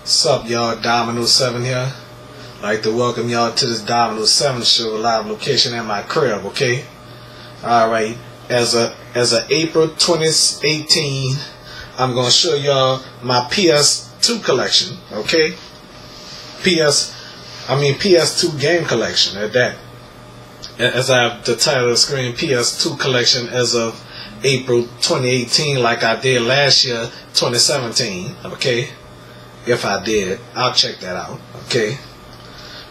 Sup y'all, Dominoes 7 here. I'd like to welcome y'all to this Dominoes 7 show, live location at my crib, okay? Alright, as a April 2018, I'm gonna show y'all my PS2 collection, okay? PS2 game collection at that. As I have the title of the screen, PS2 collection as of April 2018, like I did last year, 2017, okay? If I did, I'll check that out, okay?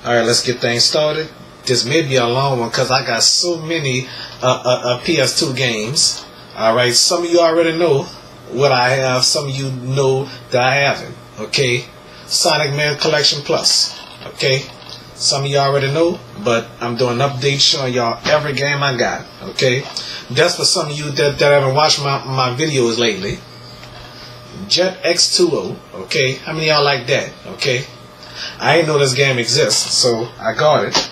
Alright, let's get things started. This may be a long one because I got so many PS2 games. Alright, some of you already know what I have, some of you know that I haven't, okay? Sonic Man Collection Plus, okay? Some of you already know, but I'm doing updates showing y'all every game I got, okay? That's for some of you that haven't watched my videos lately. Jet X2O, okay? How many of y'all like that, okay? I didn't know this game exists, so I got it.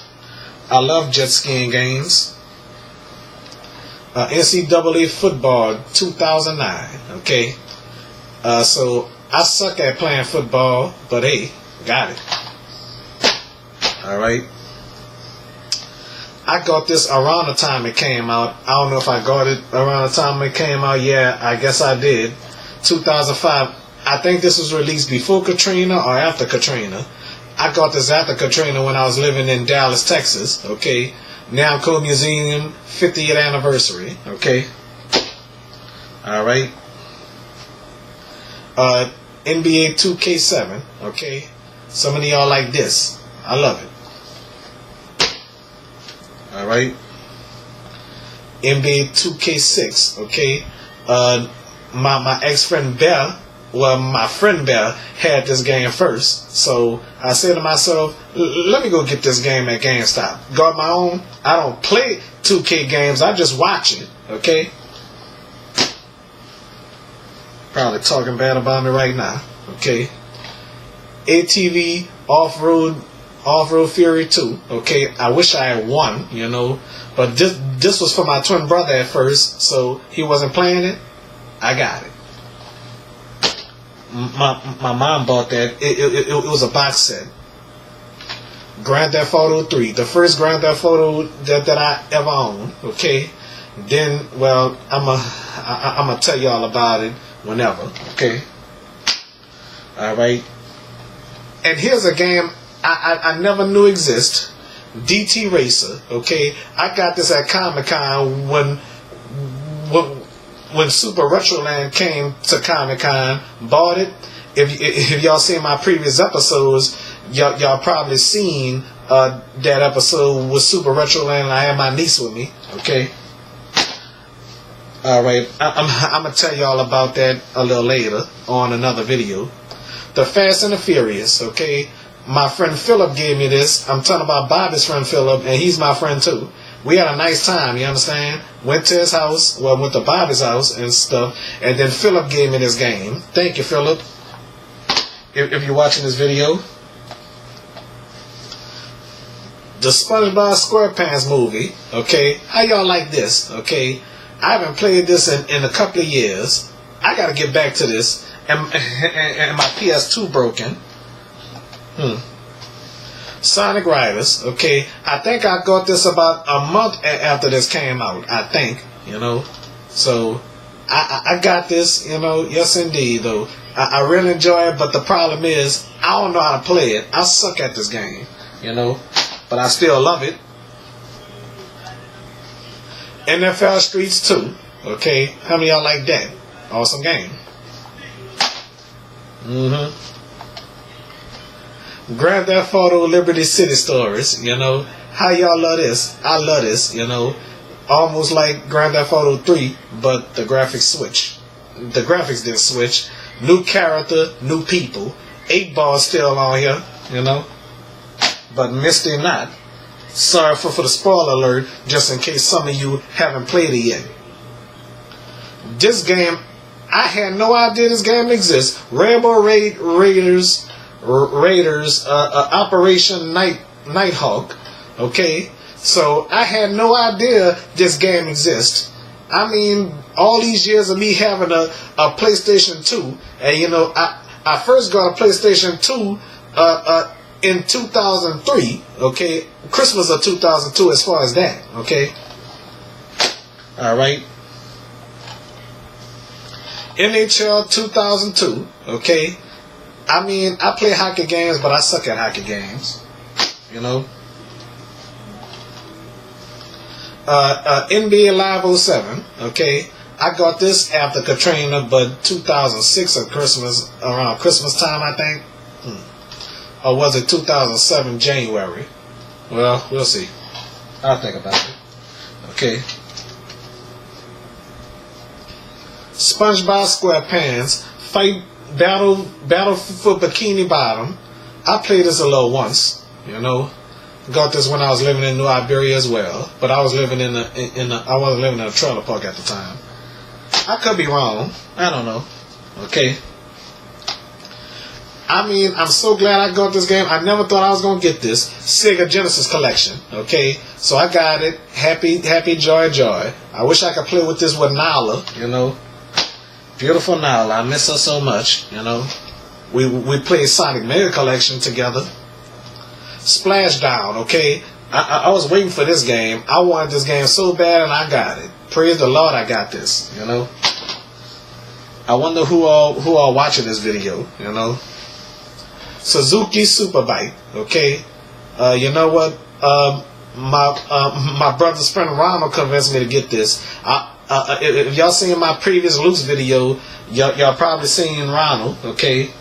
I love jet skiing games. NCAA Football 2009, okay? So I suck at playing football, but hey, got it. Alright. I got this around the time it came out. I don't know if I got it around the time it came out. Yeah, I guess I did. 2005. I think this was released before Katrina or after Katrina. I got this after Katrina when I was living in Dallas, Texas. Okay. Namco Museum 50th anniversary. Okay. Alright. NBA 2K7. Okay. Some of y'all like this. I love it. Alright. NBA 2K6. Okay. My ex-friend Bear, well, my friend Bear had this game first. So I said to myself, let me go get this game at GameStop. Got my own. I don't play 2K games. I just watch it. Okay. Probably talking bad about me right now. Okay. ATV Off-Road Fury 2. Okay. I wish I had one, you know. But this was for my twin brother at first. So he wasn't playing it. I got it. My mom bought that. It was a box set. Grand Theft Auto 3. The first Grand Theft Auto that I ever owned. Okay. Then, well, I'm gonna tell y'all about it whenever. Okay. Alright. And here's a game I never knew exist. DT Racer. Okay. I got this at Comic-Con when Super Retroland came to Comic-Con. Bought it. If y'all seen my previous episodes, y'all probably seen that episode with Super Retroland. I had my niece with me. Okay. Alright. I'm going to tell y'all about that a little later on another video. The Fast and the Furious. Okay. My friend Philip gave me this. I'm talking about Bobby's friend Philip, and he's my friend too. We had a nice time, you understand? Went to his house, well, went to Bobby's house and stuff, and then Philip gave me this game. Thank you, Philip. If you're watching this video. The SpongeBob SquarePants movie, okay? How y'all like this, okay? I haven't played this in a couple of years. I gotta get back to this. And my PS2 broken. Sonic Riders, okay. I think I got this about a month after this came out. I think, you know. So I got this, you know. Yes, indeed, though. I really enjoy it, but the problem is I don't know how to play it. I suck at this game, you know. But I still love it. NFL Streets 2, okay. How many of y'all like that? Awesome game. Grand Theft Auto Liberty City Stories, you know. How y'all love this? I love this, you know. Almost like Grand Theft Auto 3, but the graphics switch. The graphics didn't switch. New character, new people. 8-Ball still on here, you know. But Misty not. Sorry for the spoiler alert, just in case some of you haven't played it yet. This game, I had no idea this game exists. Rainbow Raiders, Operation Nighthawk. Okay, so I had no idea this game exists. I mean, all these years of me having a PlayStation 2, and you know, I first got a PlayStation 2 in 2003, okay? Christmas of 2002 as far as that, okay? Alright. NHL 2002, okay? I mean, I play hockey games, but I suck at hockey games, you know? NBA Live 07, okay? I got this after Katrina, but 2006 or Christmas, around Christmas time, I think. Or was it 2007 January? Well, we'll see. I'll think about it. Okay. SpongeBob SquarePants Fight Battle for Bikini Bottom. I played this a little once, you know. Got this when I was living in New Iberia as well, but I was living I wasn't living in a trailer park at the time. I could be wrong. I don't know. Okay. I mean, I'm so glad I got this game. I never thought I was going to get this. Sega Genesis Collection. Okay. So I got it. Happy, joy, joy. I wish I could play with this with Nala, you know. Beautiful Nala. I miss her so much, you know. We played Sonic Mega Collection together. Splashdown, okay. I was waiting for this game. I wanted this game so bad and I got it. Praise the Lord, I got this, you know. I wonder who all watching this video, you know. Suzuki Superbike, okay. You know what? My brother's friend Ronald convinced me to get this. If y'all seen my previous Luke's video, y'all probably seen Ronald, okay.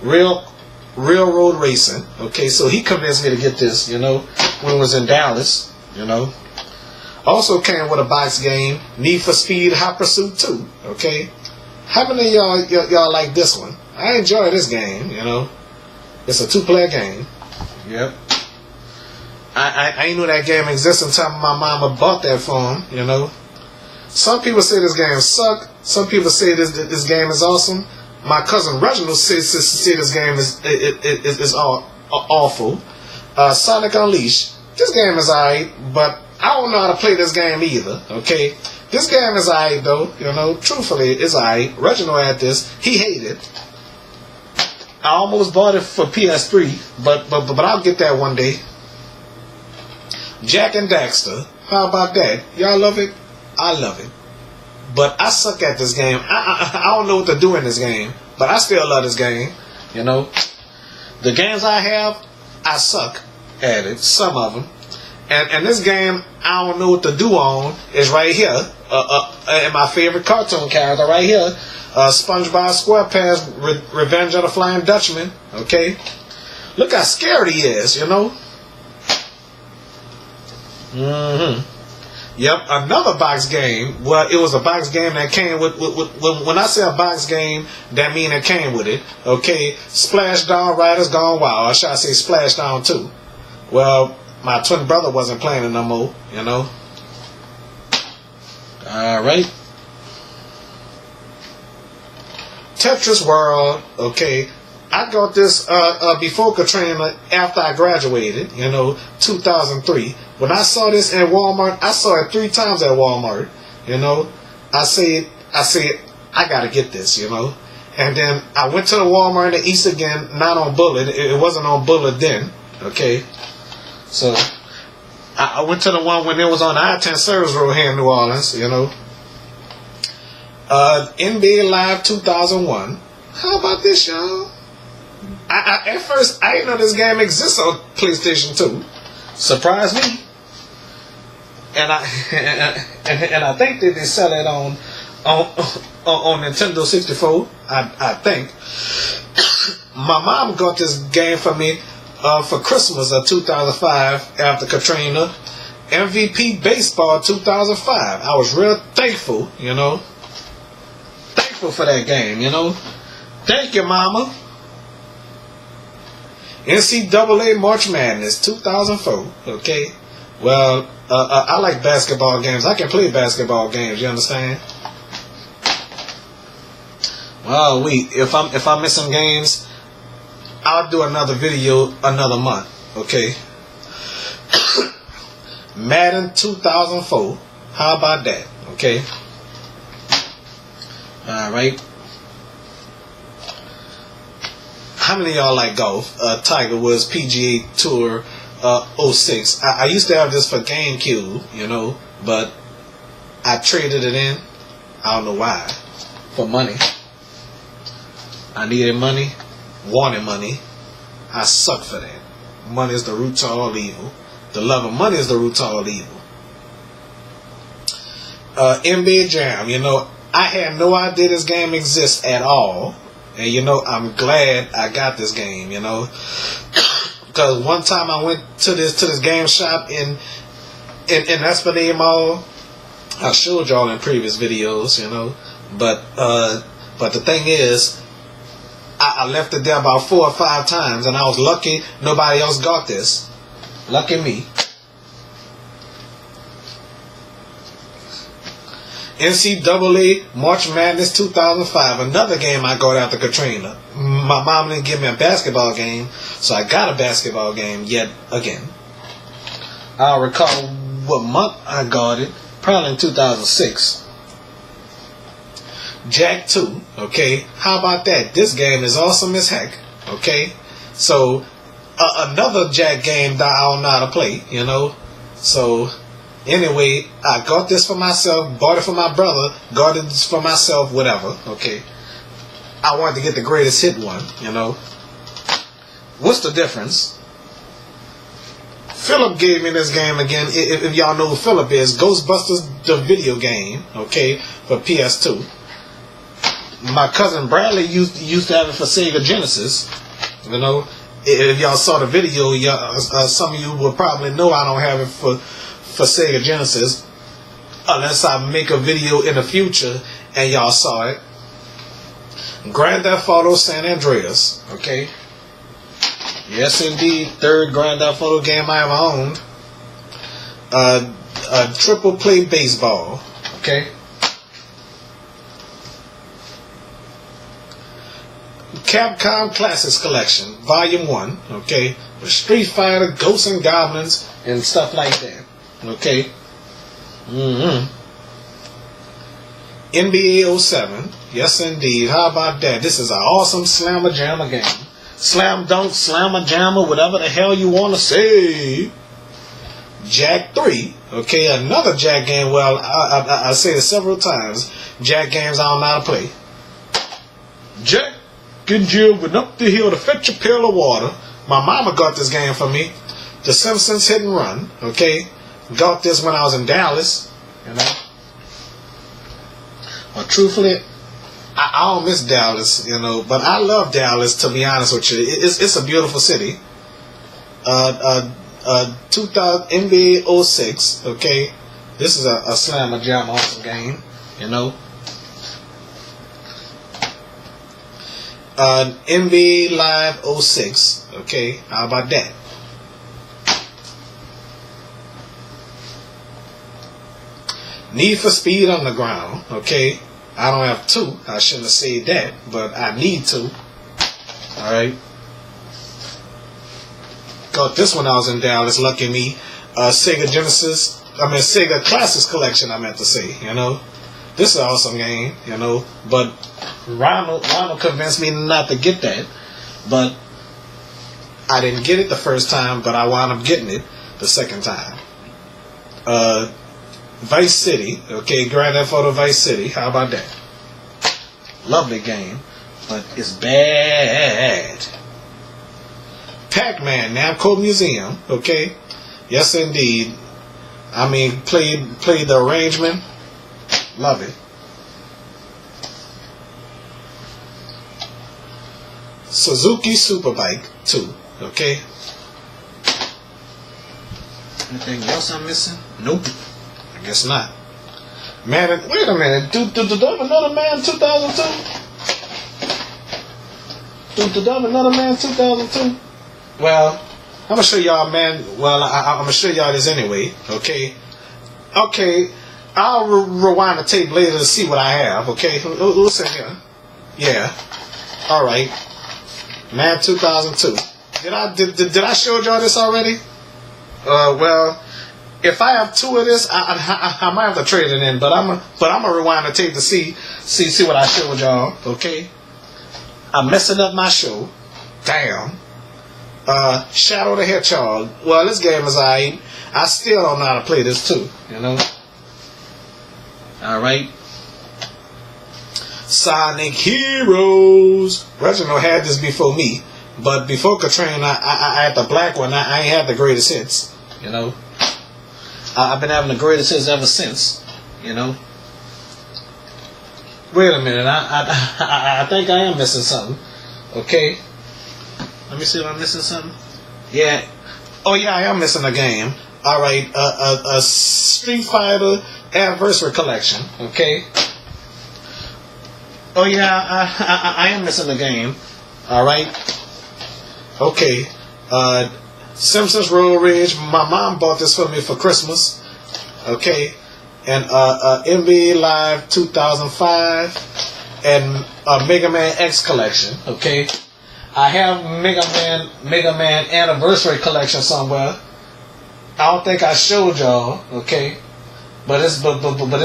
Railroad racing, okay. So he convinced me to get this, you know, when it was in Dallas, you know. Also came with a box game, Need for Speed Hot Pursuit 2, okay. How many of y'all like this one? I enjoy this game, you know. It's a 2-player game. Yep. I ain't knew that game existed until my mama bought that for him, you know. Some people say this game suck. Some people say this game is awesome. My cousin Reginald says this game is awful. Sonic Unleashed. This game is alright, but I don't know how to play this game either, okay? This game is alright though, you know, truthfully, it's alright. Reginald had this, he hated it. I almost bought it for PS3, but I'll get that one day. Jack and Daxter, how about that? Y'all love it? I love it. But I suck at this game. I don't know what to do in this game, but I still love this game, you know. The games I have, I suck at it, some of them. And this game, I don't know what to do on, is right here. And my favorite cartoon character right here, SpongeBob SquarePants, Revenge of the Flying Dutchman. Okay? Look how scared he is, you know? Yep, another box game. Well, it was a box game that came with when I say a box game, that mean it came with it. Okay? Splashdown Riders Gone Wild. Or should I say Splashdown 2? Well, my twin brother wasn't playing it no more, you know. Alright. Tetris World, okay. I got this before Katrina, after I graduated, you know, 2003. When I saw this at Walmart, I saw it 3 times at Walmart, you know. I said, I gotta get this, you know. And then I went to the Walmart in the East again, not on Bullet. It wasn't on Bullet then, okay. So, I went to the one when it was on the I-10 Service Road here in New Orleans, you know. NBA Live 2001. How about this, y'all? At first, I didn't know this game exists on PlayStation 2. Surprised me. And I think that they sell it on Nintendo 64. I think. My mom got this game for me for Christmas of 2005 after Katrina. MVP Baseball 2005. I was real thankful, you know. Thankful for that game, you know. Thank you, Mama. NCAA March Madness 2004. Okay. Well, I like basketball games. I can play basketball games. You understand? Well, if I'm missing games, I'll do another video another month. Okay. Madden 2004. How about that? Okay. All right. how many of y'all like golf? Tiger Woods PGA Tour 06. I used to have this for GameCube, you know, but I traded it in. I don't know why. For money. I needed money, wanted money. I suck for that. Money is the root to all evil. The love of money is the root to all evil. NBA Jam, you know, I had no idea this game exists at all. And, you know, I'm glad I got this game, you know. Because one time I went to this game shop in Esplanade Mall. I showed y'all in previous videos, you know. But the thing is, I left it there about 4 or 5 times, and I was lucky nobody else got this. Lucky me. NCAA March Madness 2005, another game I got after Katrina. My mom didn't give me a basketball game, so I got a basketball game yet again. I'll recall what month I got it, probably in 2006. Jack 2, okay? How about that? This game is awesome as heck, okay? So, another Jack game that I don't know how to play, you know? So, anyway, I got this for myself, bought it for my brother, got it for myself, whatever, okay? I wanted to get the greatest hit one, you know? What's the difference? Philip gave me this game again. If y'all know who Philip is, Ghostbusters, the video game, okay, for PS2. My cousin Bradley used to have it for Sega Genesis. You know, if y'all saw the video, some of you will probably know I don't have it for Sega Genesis, unless I make a video in the future and y'all saw it. Grand Theft Auto San Andreas, okay? Yes, indeed, third Grand Theft Auto game I ever owned. A triple play baseball, okay? Capcom Classics Collection, Volume 1, okay? With Street Fighter, Ghosts and Goblins, and stuff like that, okay? NBA 07, yes indeed, how about that? This is an awesome Slammer Jammer game. Slam Dunk, Slammer Jammer, whatever the hell you want to say. Jack 3, okay, another Jack game. Well, I say it several times. Jack games I don't know how to play. Jack and Jill went up the hill to fetch a pail of water. My mama got this game for me. The Simpsons Hit and Run, okay. Got this when I was in Dallas, you know. Well, truthfully, I don't miss Dallas, you know, but I love Dallas, to be honest with you. It's a beautiful city. 2000 NBA 06, okay. This is a Slammer Jam awesome game, you know. NBA Live 06, okay. How about that? Need for Speed Underground, okay. I don't have 2. I shouldn't have said that, but I need to. Alright. Got this when I was in Dallas, lucky me. Sega Classics Collection, I meant to say, you know. This is an awesome game, you know. But Ronald convinced me not to get that. But I didn't get it the first time, but I wound up getting it the second time. Vice City, okay, Grand Theft Auto Vice City, how about that? Lovely game, but it's bad. Pac-Man, Namco Museum, okay, yes indeed. I mean, played the arrangement, love it. Suzuki Superbike 2, okay. Anything else I'm missing? Nope. I guess not. Man, wait a minute. Do another Man 2002? Do another Man 2002? Well, I'm gonna show y'all, man. Well, I'm gonna show y'all this anyway. Okay. Okay. I'll rewind the tape later to see what I have. Okay. Listen here. Yeah. All right. Man 2002. Did I show y'all this already? Well. If I have 2 of this, I might have to trade it in, but I'm gonna rewind the tape to see what I showed y'all. Okay, I'm messing up my show. Damn. Shadow the Hedgehog. Well, this game is alright. I still don't know how to play this too, you know. Alright. Sonic Heroes. Reginald had this before me, but before Katrina, I had the black one. I ain't had the greatest hits, you know. I've been having the greatest hits ever since, you know. Wait a minute, I think I am missing something. Okay. Let me see if I'm missing something. Yeah. Oh yeah, I am missing a game. Alright, a Street Fighter Anniversary Collection. Okay. Oh yeah, I am missing a game. Alright. Okay. Simpsons Road Rage. My mom bought this for me for Christmas. Okay. And NBA Live 2005 and Mega Man X Collection. Okay. I have Mega Man Anniversary Collection somewhere. I don't think I showed y'all, okay, but it's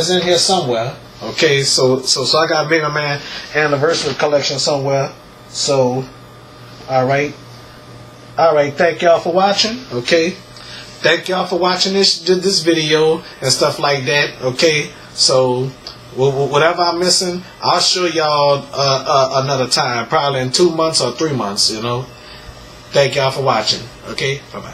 in here somewhere, okay. So I got Mega Man Anniversary Collection somewhere. So, all right. Thank y'all for watching, okay. Thank y'all for watching this video and stuff like that, okay. So whatever I'm missing, I'll show y'all another time, probably in 2 months or 3 months, you know. Thank y'all for watching, okay. Bye bye.